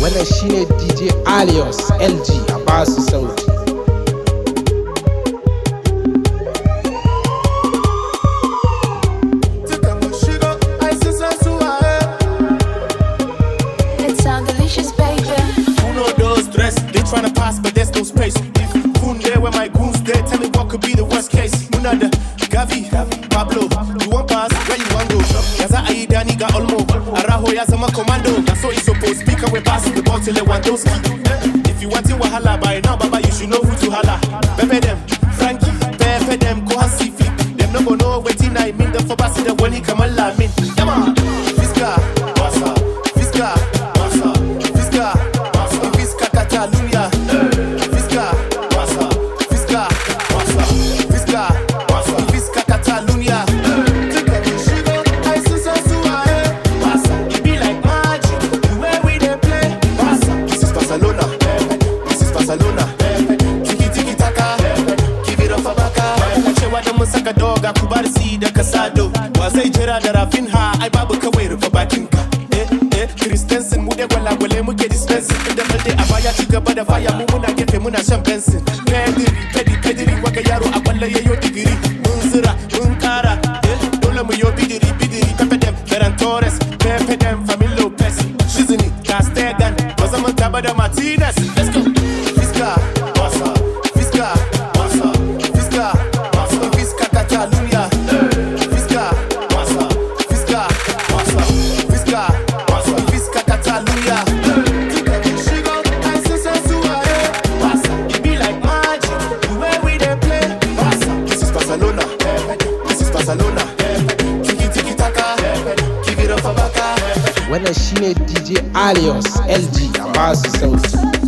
Wannan shine DJ Aliyos LG a basu sauti. It sound delicious, baby. Who know those dress? They tryna pass, but there's no space. If Goon there where my goons there, tell me what could be the worst case. Munada, Gavi, Pablo, you want pass? Where you want go? Yaza Aidani got Olmo, Araho Yazama commando. That's what it's supposed. Speaker we pass the ball till Lewandowski. If you want to wahala by now, Baba, you should know who to holla. Pepe them, Frankie, Pepe them, go and see fit. Them no go know waiting I mean the for passing the when he come along me. Come on, Fiska, Wasa, Fiska, Wasa, Fiska, Wasa, Fiska Catalunya, Fiska, Wasa, Fiska, Wasa, Fiska, Wasa, Fiska Catalunya. Take a sugar, I see some suave. Wasa, it be like magic, the way we dey play. Wasa, this is Barcelona, this is Barcelona. Tiki tiki taka, give it up for baka. Cewa da mun saka doga ku bar si da kasado. Wa zai jira da rafin ha, ai babu kawai rufe bakinka. Christensen mu da gwalagwale muke dispensing. Inda balde a baya ci gaba da faya mu muna gefe muna shan bensin. Pediri waka yaro a kwallo yayo digiri. Mun zira, mun kara, dole mu yo bidiri. Pepe dem, Ferran Torres, Pepe dem, Family Lopez. Shizini, Castegan, Rosamond Tabada Martinez. Let's go. Fiska, Wasa, Fiska, Wasa, Fiska, Wasa, Fiska Catalunya. Fiska, Wasa, Fiska, Wasa, Fiska, Wasa, Fiska Catalunya. Sugar, I see some suave. Wasa, it be like magic, the way we dey play. Wasa, this is Barcelona, this is Barcelona. Tiki tiki taka, give it up for baka. Wannan shine DJ Aliyos LG a basu sauti.